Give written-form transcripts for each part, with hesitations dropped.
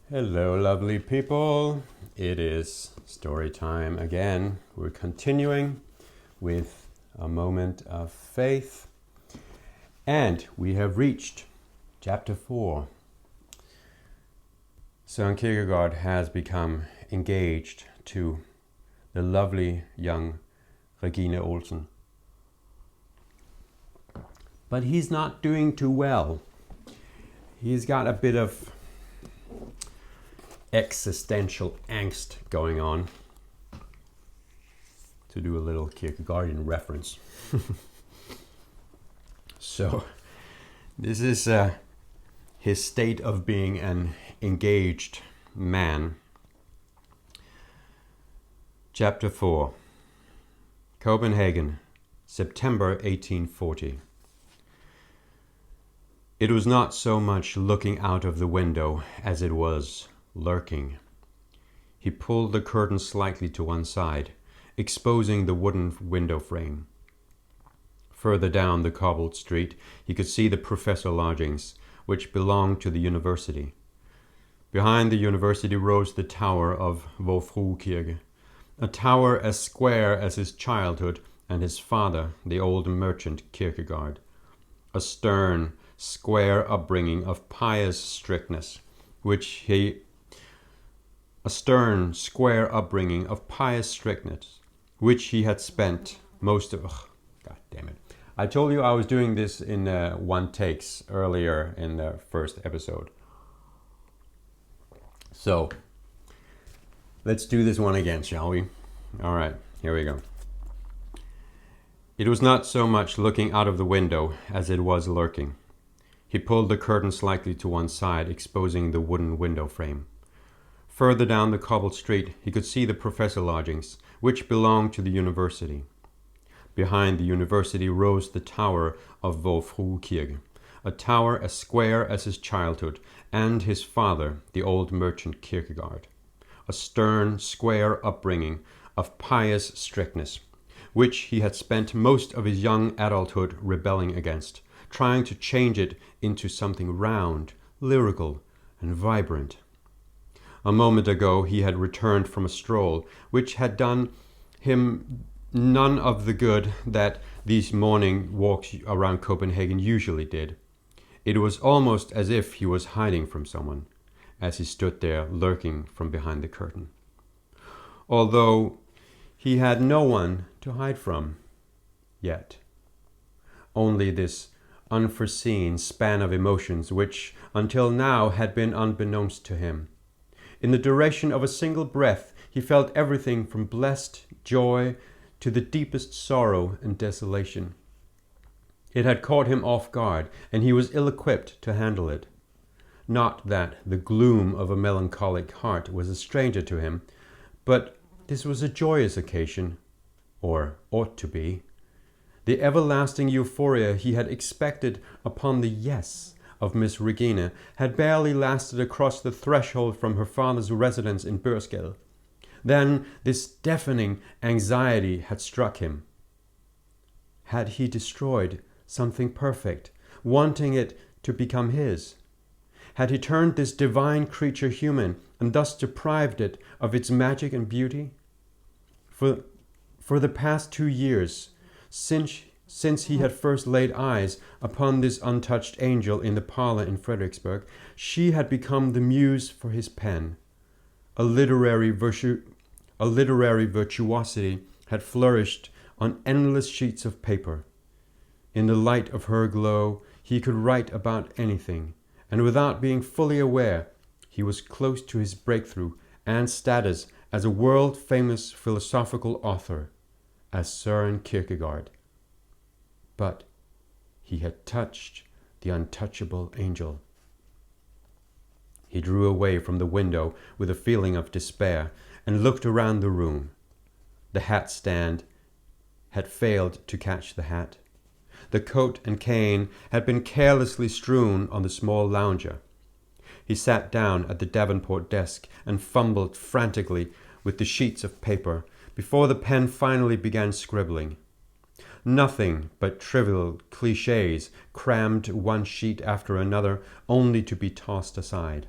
Hello, lovely people. It is story time again. We're continuing with a moment of faith, and we have reached chapter 4. Søren Kierkegaard has become engaged to the lovely young Regine Olsen. But he's not doing too well. He's got a bit of existential angst going on, to do a little Kierkegaardian reference. So this is his state of being an engaged man. Chapter 4. Copenhagen, September 1840. It was not so much looking out of the window as it was lurking. He pulled the curtain slightly to one side, exposing the wooden window frame. Further down the cobbled street, he could see the professor lodgings, which belonged to the university. Behind the university rose the tower of Withering, a tower as square as his childhood and his father, the old merchant Kierkegaard. A stern, square upbringing of pious strictness, which he had spent most of... God damn it. I told you I was doing this in one takes earlier in the first episode. So, let's do this one again, shall we? Alright, here we go. It was not so much looking out of the window as it was lurking. He pulled the curtain slightly to one side, exposing the wooden window frame. Further down the cobbled street, he could see the professor lodgings, which belonged to the university. Behind the university rose the tower of Withering, a tower as square as his childhood and his father, the old merchant Kierkegaard. A stern, square upbringing of pious strictness, which he had spent most of his young adulthood rebelling against, trying to change it into something round, lyrical, and vibrant. A moment ago he had returned from a stroll, which had done him none of the good that these morning walks around Copenhagen usually did. It was almost as if he was hiding from someone, as he stood there lurking from behind the curtain. Although he had no one to hide from, yet. Only this unforeseen span of emotions which until now had been unbeknownst to him. In the duration of a single breath, he felt everything from blessed joy to the deepest sorrow and desolation. It had caught him off guard, and he was ill-equipped to handle it. Not that the gloom of a melancholic heart was a stranger to him, but this was a joyous occasion, or ought to be. The everlasting euphoria he had expected upon the yes of Miss Regine had barely lasted across the threshold from her father's residence in Børskade. Then this deafening anxiety had struck him. Had he destroyed something perfect, wanting it to become his? Had he turned this divine creature human and thus deprived it of its magic and beauty? For the past 2 years, since he had first laid eyes upon this untouched angel in the parlor in Frederiksberg, she had become the muse for his pen. A literary virtuosity had flourished on endless sheets of paper. In the light of her glow, he could write about anything, and without being fully aware, he was close to his breakthrough and status as a world-famous philosophical author, as Søren Kierkegaard. But he had touched the untouchable angel. He drew away from the window with a feeling of despair and looked around the room. The hat stand had failed to catch the hat. The coat and cane had been carelessly strewn on the small lounger. He sat down at the Davenport desk and fumbled frantically with the sheets of paper before the pen finally began scribbling. Nothing but trivial clichés crammed one sheet after another, only to be tossed aside.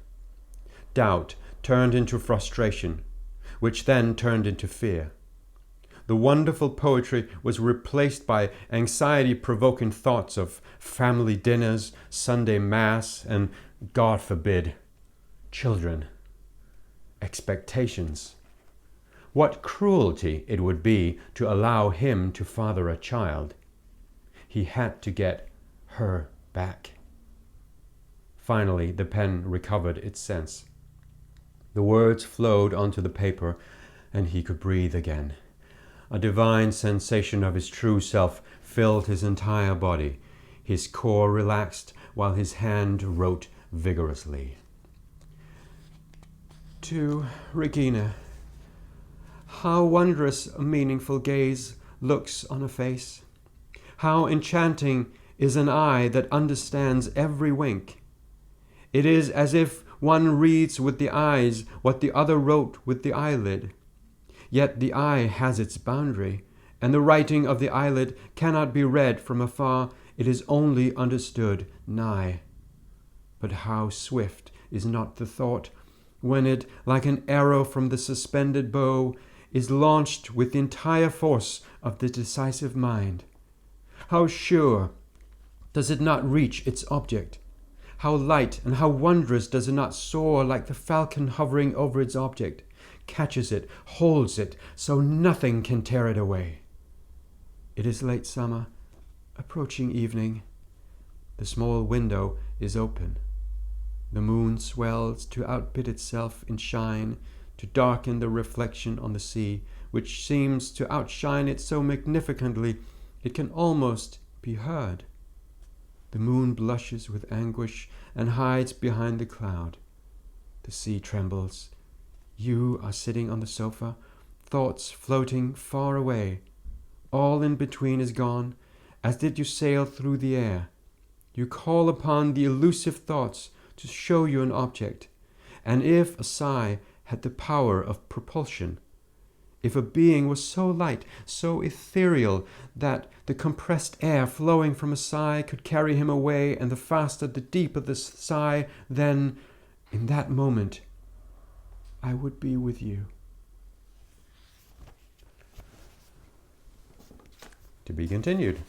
doubt turned into frustration, which then turned into fear. The wonderful poetry was replaced by anxiety-provoking thoughts of family dinners, Sunday Mass, and, God forbid, children. Expectations. What cruelty it would be to allow him to father a child. He had to get her back. Finally, the pen recovered its sense. The words flowed onto the paper, and he could breathe again. A divine sensation of his true self filled his entire body. His core relaxed while his hand wrote vigorously. To Regine. How wondrous a meaningful gaze looks on a face. How enchanting is an eye that understands every wink. It is as if one reads with the eyes what the other wrote with the eyelid. Yet the eye has its boundary, and the writing of the eyelid cannot be read from afar, it is only understood nigh. But how swift is not the thought, when it, like an arrow from the suspended bow, is launched with the entire force of the decisive mind. How sure does it not reach its object? How light and how wondrous does it not soar like the falcon hovering over its object, catches it, holds it, so nothing can tear it away. It is late summer, approaching evening. The small window is open. The moon swells to outbid itself in shine, to darken the reflection on the sea, which seems to outshine it so magnificently it can almost be heard. The moon blushes with anguish and hides behind the cloud. The sea trembles. You are sitting on the sofa, thoughts floating far away. All in between is gone, as did you sail through the air. You call upon the elusive thoughts to show you an object, and if a sigh had the power of propulsion, if a being was so light, so ethereal, that the compressed air flowing from a sigh could carry him away, and the faster, the deeper the sigh, then, in that moment, I would be with you. To be continued.